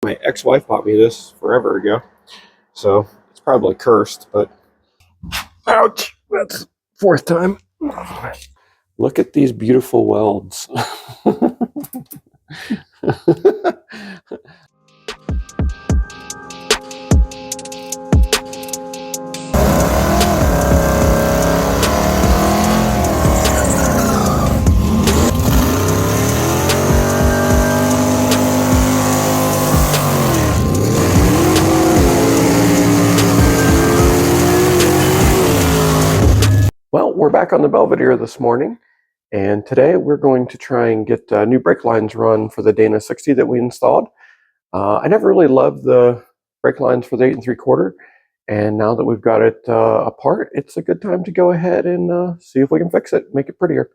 My ex-wife bought me this forever ago, so it's probably cursed, but ouch, that's fourth time. Look at these beautiful welds. Well, we're back on the Belvedere this morning, and today we're going to try and get new brake lines run for the Dana 60 that we installed. I never really loved the brake lines for the 8 3/4, and now that we've got it apart, it's a good time to go ahead and see if we can fix it, make it prettier.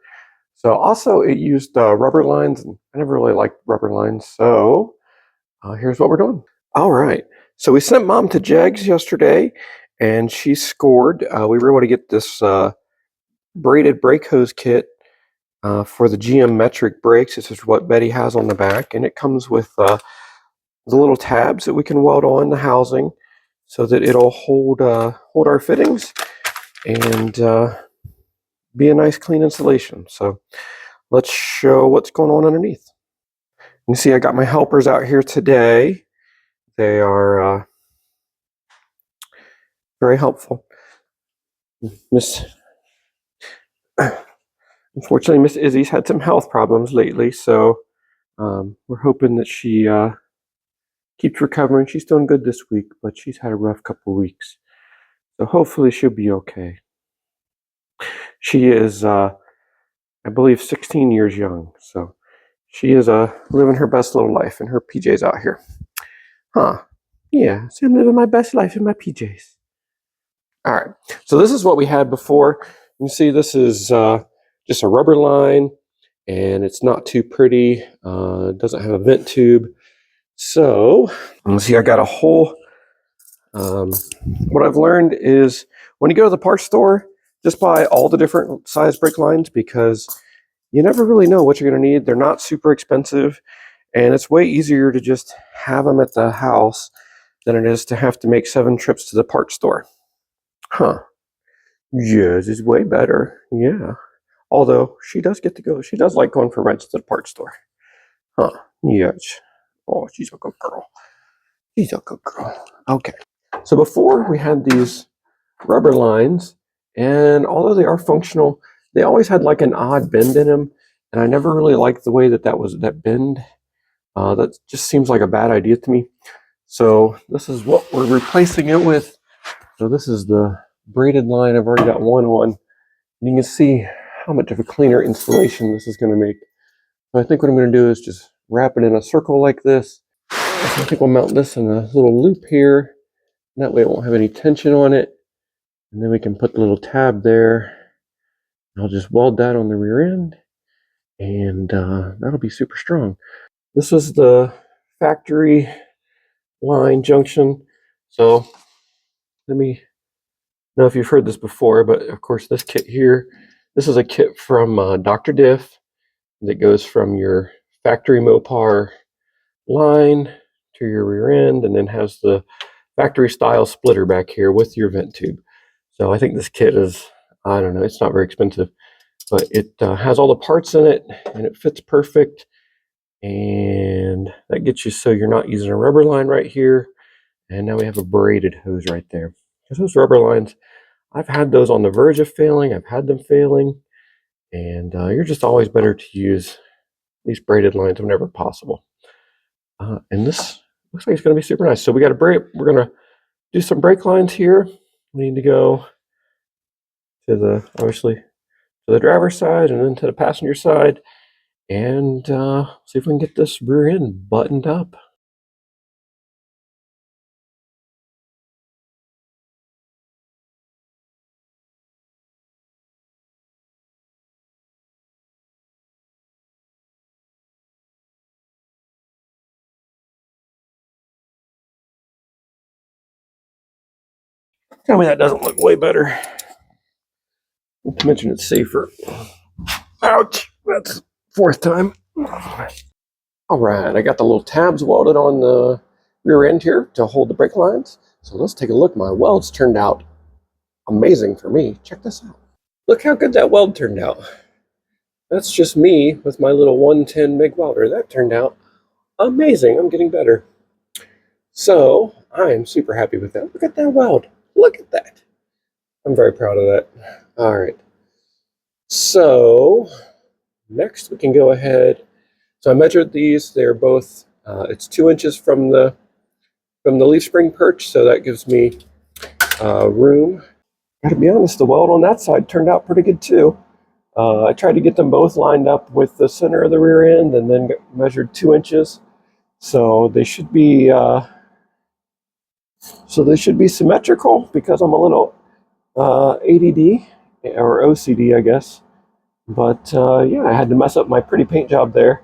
So also it used rubber lines, and I never really liked rubber lines, so here's what we're doing. All right, so we sent Mom to Jegs yesterday, and she scored. We were able to get this braided brake hose kit for the GM metric brakes. This is what Betty has on the back, and it comes with the little tabs that we can weld on the housing so that it'll hold our fittings and be a nice clean installation. So let's show what's going on underneath. You can see I got my helpers out here today. They are very helpful. Unfortunately, Miss Izzy's had some health problems lately, so we're hoping that she keeps recovering. She's doing good this week, but she's had a rough couple weeks. So hopefully she'll be okay. She is, I believe, 16 years young, so she is living her best little life in her PJs out here. Huh. Yeah, so I'm living my best life in my PJs. All right, so this is what we had before. You can see this is just a rubber line, and it's not too pretty. It doesn't have a vent tube. So, you see I got a whole, what I've learned is when you go to the parts store, just buy all the different size brake lines, because you never really know what you're going to need. They're not super expensive, and it's way easier to just have them at the house than it is to have to make 7 trips to the parts store. Huh. Yes, it's way better. Yeah. Although she does get to go. She does like going for rides to the parts store. Huh. Yes. Oh, she's a good girl. She's a good girl. Okay. So before we had these rubber lines, and although they are functional, they always had like an odd bend in them, and I never really liked the way that bend. That just seems like a bad idea to me. So this is what we're replacing it with. So this is the braided line. I've already got one on. And you can see how much of a cleaner installation this is going to make. So I think what I'm going to do is just wrap it in a circle like this. I think we'll mount this in a little loop here. That way it won't have any tension on it. And then we can put the little tab there. I'll just weld that on the rear end, and that'll be super strong. This is the factory line junction. So let me know if you've heard this before, but of course this kit here, this is a kit from Dr. Diff that goes from your factory Mopar line to your rear end, and then has the factory style splitter back here with your vent tube. So I think this kit is, I don't know, it's not very expensive, but it has all the parts in it, and it fits perfect. And that gets you so you're not using a rubber line right here. And now we have a braided hose right there. Because those rubber lines, I've had those on the verge of failing. I've had them failing. And you're just always better to use these braided lines whenever possible. And this looks like it's going to be super nice. So we got a brake. We're going to do some brake lines here. We need to go to the, obviously, to the driver's side and then to the passenger side, and see if we can get this rear end buttoned up. Tell me that doesn't look way better. Not to mention it's safer. Ouch! That's fourth time. All right, I got the little tabs welded on the rear end here to hold the brake lines. So let's take a look. My welds turned out amazing for me. Check this out. Look how good that weld turned out. That's just me with my little 110 MIG welder. That turned out amazing. I'm getting better. So I'm super happy with that. Look at that weld. Look at that. I'm very proud of that. All right. So next we can go ahead. So I measured these. They're both, it's 2 inches from the leaf spring perch. So that gives me room. Gotta be honest, the weld on that side turned out pretty good too. I tried to get them both lined up with the center of the rear end and then measured 2 inches. So they should be symmetrical because I'm a little ADD or OCD, I guess. But yeah, I had to mess up my pretty paint job there.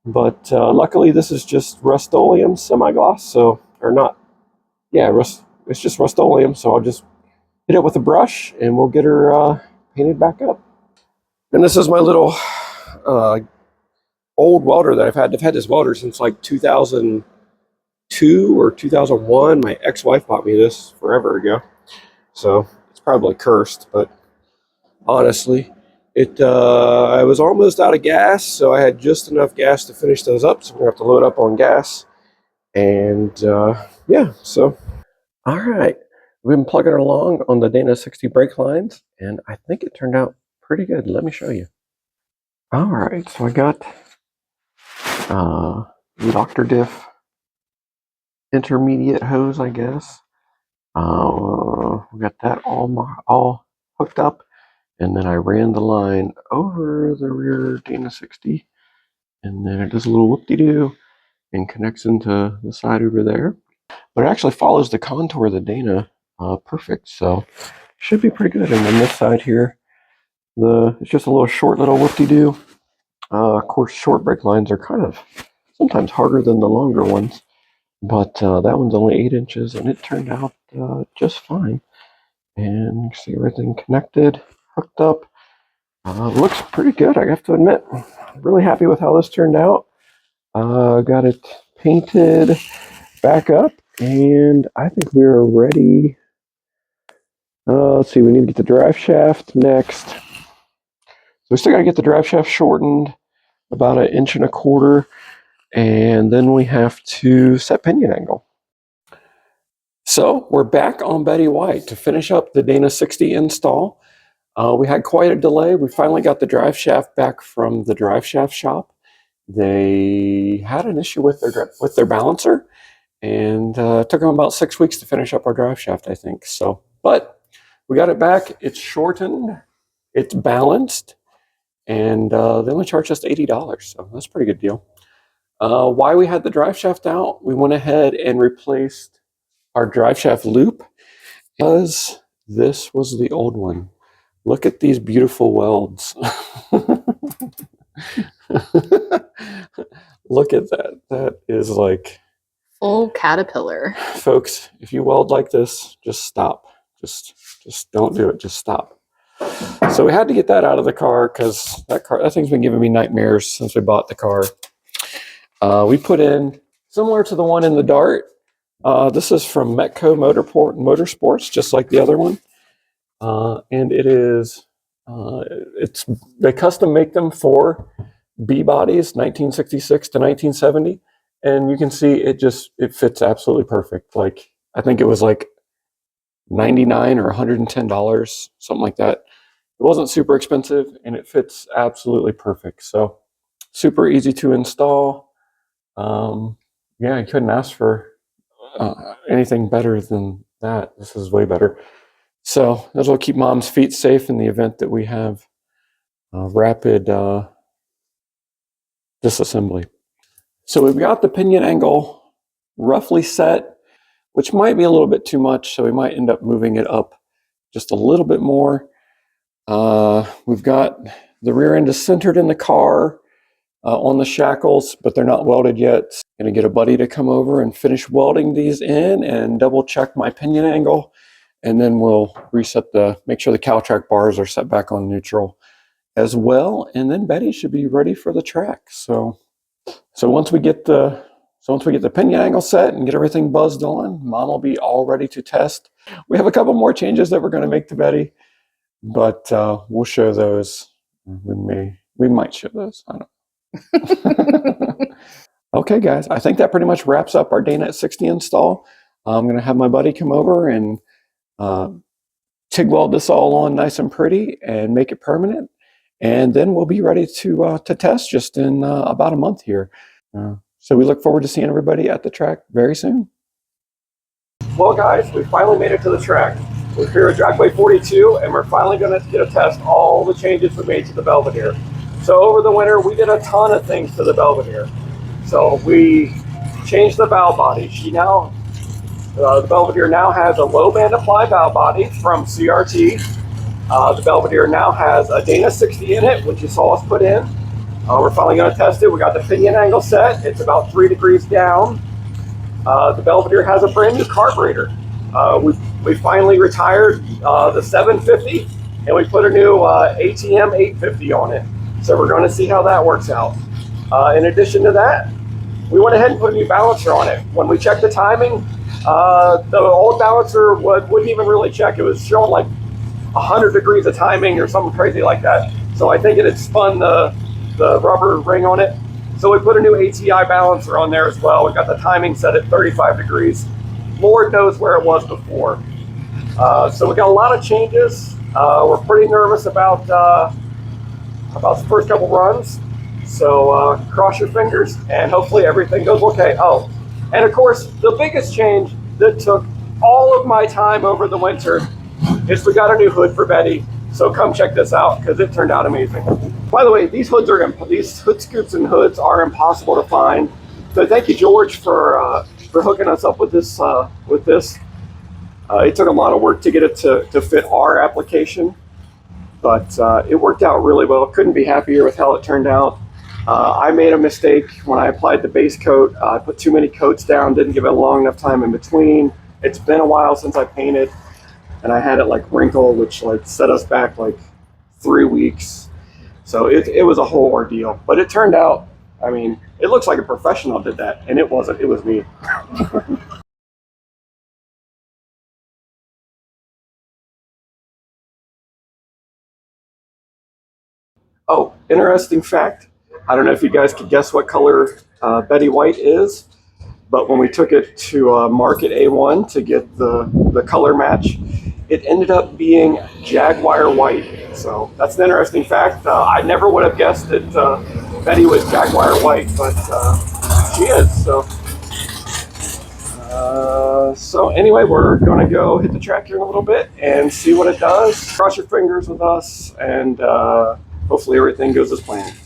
But luckily this is just Rust-Oleum semi-gloss, so, or not, yeah, it's just Rust-Oleum, so I'll just hit it with a brush and we'll get her painted back up. And this is my little old welder that I've had. I've had this welder since like 2002 or 2001. My ex-wife bought me this forever ago. So it's probably cursed, but honestly, I was almost out of gas, so I had just enough gas to finish those up. So we're gonna have to load up on gas. And yeah, so all right. We've been plugging along on the Dana 60 brake lines, and I think it turned out pretty good. Let me show you. All right, so I got Dr. Diff intermediate hose, I guess. We got that all hooked up, and then I ran the line over the rear Dana 60, and then it does a little whoop-de-doo and connects into the side over there. But it actually follows the contour of the Dana perfect, so should be pretty good. And then this side here, it's just a little short little whoop-de-doo. Of course, short brake lines are kind of sometimes harder than the longer ones, but that one's only 8 inches, and it turned out just fine. And you can see everything connected, hooked up. Looks pretty good, I have to admit. Really happy with how this turned out. Got it painted back up, and I think we're ready. Let's see, we need to get the drive shaft next. So we still got to get the drive shaft shortened about 1.25 inches, and then we have to set pinion angle. So we're back on Betty White to finish up the Dana 60 install. We had quite a delay. We finally got the drive shaft back from the Driveshaft shop. They had an issue with their balancer, and it took them about 6 weeks to finish up our drive shaft, I think. So, but we got it back. It's shortened, it's balanced, and they only charged us $80, so that's a pretty good deal. Why we had the drive shaft out, we went ahead and replaced our drive shaft loop because this was the old one. Look at these beautiful welds. Look at that. That is like full caterpillar. Folks, if you weld like this, just stop. Just don't do it. Just stop. So we had to get that out of the car because that thing's been giving me nightmares since we bought the car. We put in, similar to the one in the Dart, this is from Metco Motorsports, just like the other one. And it is, they custom make them for B bodies, 1966 to 1970. And you can see it fits absolutely perfect. Like, I think it was like $99 or $110, something like that. It wasn't super expensive, and it fits absolutely perfect. So super easy to install. Yeah, I couldn't ask for anything better than that. This is way better. So this will keep Mom's feet safe in the event that we have rapid disassembly. So we've got the pinion angle roughly set, which might be a little bit too much, so we might end up moving it up just a little bit more. We've got the rear end is centered in the car on the shackles, but they're not welded yet. I'm gonna get a buddy to come over and finish welding these in and double check my pinion angle, and then we'll reset make sure the Caltrack bars are set back on neutral as well, and then Betty should be ready for the track. So once we get the So once we get the pinion angle set and get everything buzzed on, Mom will be all ready to test. We have a couple more changes that we're going to make to Betty, but we'll show those. We might show those. I don't know. Okay, guys, I think that pretty much wraps up our Dana at 60 install. I'm going to have my buddy come over and TIG weld this all on nice and pretty and make it permanent. And then we'll be ready to test just in about a month here. So we look forward to seeing everybody at the track very soon. Well, guys, we finally made it to the track. We're here at Dragway 42, and we're finally going to get a test all the changes we made to the Belvedere. So over the winter, we did a ton of things to the Belvedere. So we changed the valve body. The Belvedere now has a low band apply valve body from CRT. The Belvedere now has a Dana 60 in it, which you saw us put in. We're finally going to test it. We got the pinion angle set. It's about 3 degrees down. The Belvedere has a brand new carburetor. We finally retired the 750 and we put a new ATM 850 on it. So we're going to see how that works out. In addition to that, we went ahead and put a new balancer on it. When we checked the timing, the old balancer wouldn't even really check. It was showing like 100 degrees of timing or something crazy like that. So I think it had spun the rubber ring on it. So we put a new ATI balancer on there as well. We got the timing set at 35 degrees. Lord knows where it was before. So we got a lot of changes. We're pretty nervous about the first couple runs. So cross your fingers and hopefully everything goes okay. Oh, and of course, the biggest change that took all of my time over the winter is we got a new hood for Betty. So come check this out because it turned out amazing. By the way, these hood scoops and hoods are impossible to find. So thank you, George, for hooking us up with this. It took a lot of work to get it to fit our application, but it worked out really well. Couldn't be happier with how it turned out. I made a mistake when I applied the base coat. I put too many coats down, didn't give it a long enough time in between. It's been a while since I painted, and I had it like wrinkle, which like set us back like 3 weeks. So it was a whole ordeal, but it turned out, I mean, it looks like a professional did that, and it wasn't, it was me. Oh, interesting fact. I don't know if you guys could guess what color Betty White is, but when we took it to Market A1 to get the color match, it ended up being Jaguar White. So that's an interesting fact. I never would have guessed that Betty was Jaguar White, but she is. So anyway, we're going to go hit the track here in a little bit and see what it does. Cross your fingers with us, and hopefully everything goes as planned.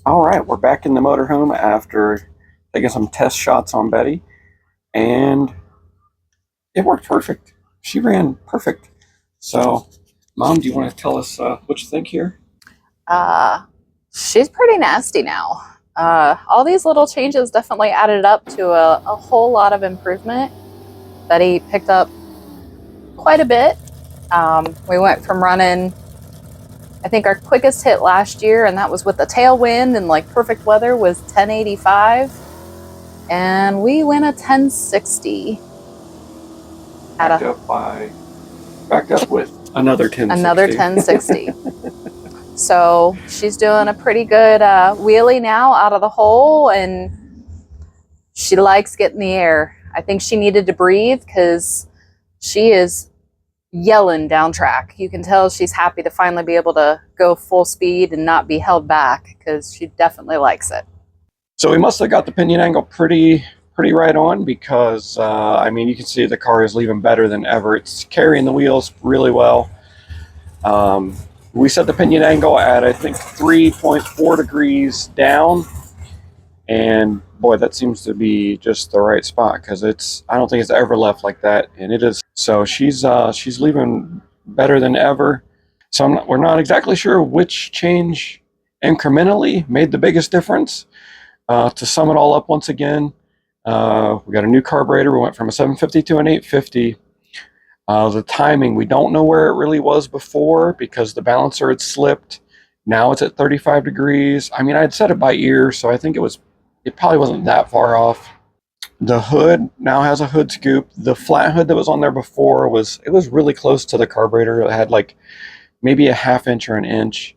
All right, we're back in the motorhome after taking some test shots on Betty, and it worked perfect. She ran perfect. So, Mom, do you want to tell us what you think here? She's pretty nasty now. All these little changes definitely added up to a whole lot of improvement. Betty picked up quite a bit. We went from running, I think our quickest hit last year, and that was with the tailwind and like perfect weather, was 1085. And we went a 1060 At backed up with another 1060. another 1060. So she's doing a pretty good wheelie now out of the hole, and she likes getting the air. I think she needed to breathe because she is yelling down track. You can tell she's happy to finally be able to go full speed and not be held back, because she definitely likes it. So we must have got the pinion angle pretty right on, because I mean, you can see the car is leaving better than ever. It's carrying the wheels really well. We set the pinion angle at, I think, 3.4 degrees down, and boy, that seems to be just the right spot, because I don't think it's ever left like that, and it is. So she's leaving better than ever. So we're not exactly sure which change incrementally made the biggest difference. To sum it all up once again, we got a new carburetor. We went from a 750 to an 850. The timing, we don't know where it really was before, because the balancer had slipped. Now it's at 35 degrees. I mean, I had set it by ear, so I think it probably wasn't that far off. The hood now has a hood scoop. The flat hood that was on there before was really close to the carburetor. It had like maybe a ½ inch or an inch.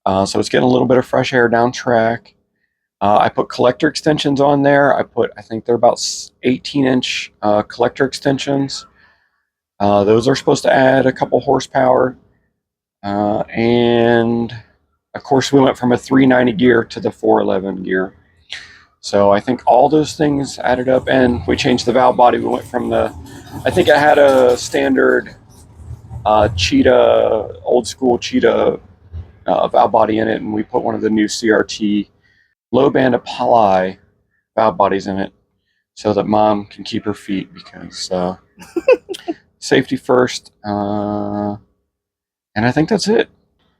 So it's getting a little bit of fresh air down track. I put collector extensions on there. I think they're about 18-inch collector extensions. Those are supposed to add a couple horsepower. And of course, we went from a 390 gear to the 411 gear. So I think all those things added up, and we changed the valve body. We went from I think I had a standard Cheetah, old school Cheetah valve body in it, and we put one of the new CRT low band apply valve bodies in it, so that Mom can keep her feet, because safety first. And I think that's it.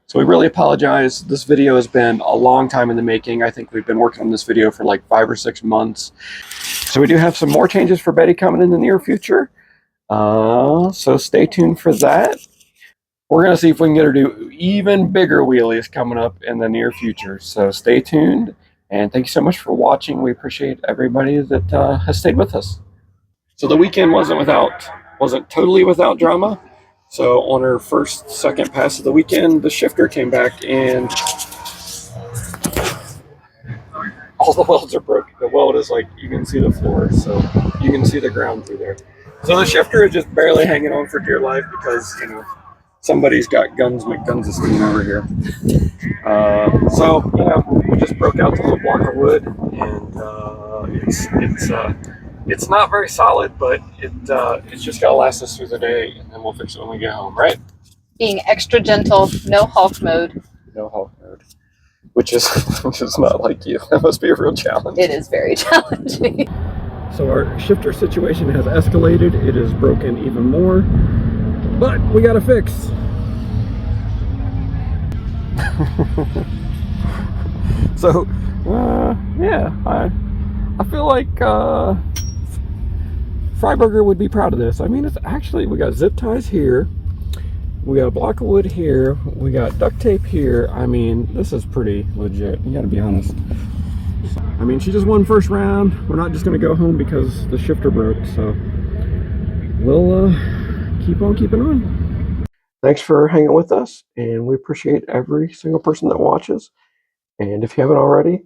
So we really apologize. This video has been a long time in the making. I think we've been working on this video for like 5 or 6 months. So we do have some more changes for Betty coming in the near future. So stay tuned for that. We're going to see if we can get her to do even bigger wheelies coming up in the near future. So stay tuned, and thank you so much for watching. We appreciate everybody that has stayed with us. So the weekend wasn't totally without drama. So on her second pass of the weekend, the shifter came back and all the welds are broken. The weld is like, you can see the floor, so you can see the ground through there. So the shifter is just barely hanging on for dear life, because, you know, somebody's got guns McGunsestein over here. So, you know, we just broke out the little block of wood, and it's not very solid, but it's just gotta last us through the day, and then we'll fix it when we get home, right? Being extra gentle, no Hulk mode. No Hulk mode, which is not like you. That must be a real challenge. It is very challenging. So our shifter situation has escalated. It is broken even more, but we got to fix. So, yeah, I feel like Freiburger would be proud of this. I mean, it's actually, we got zip ties here, we got a block of wood here, we got duct tape here. I mean, this is pretty legit, you gotta be honest. I mean, she just won first round. We're not just gonna go home because the shifter broke, so we'll keep on keeping on. Thanks for hanging with us, and we appreciate every single person that watches. And if you haven't already,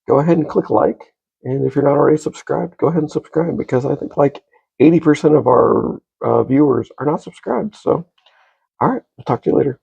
go ahead and click like. And if you're not already subscribed, go ahead and subscribe, because I think like 80% of our viewers are not subscribed. So, all right, we'll talk to you later.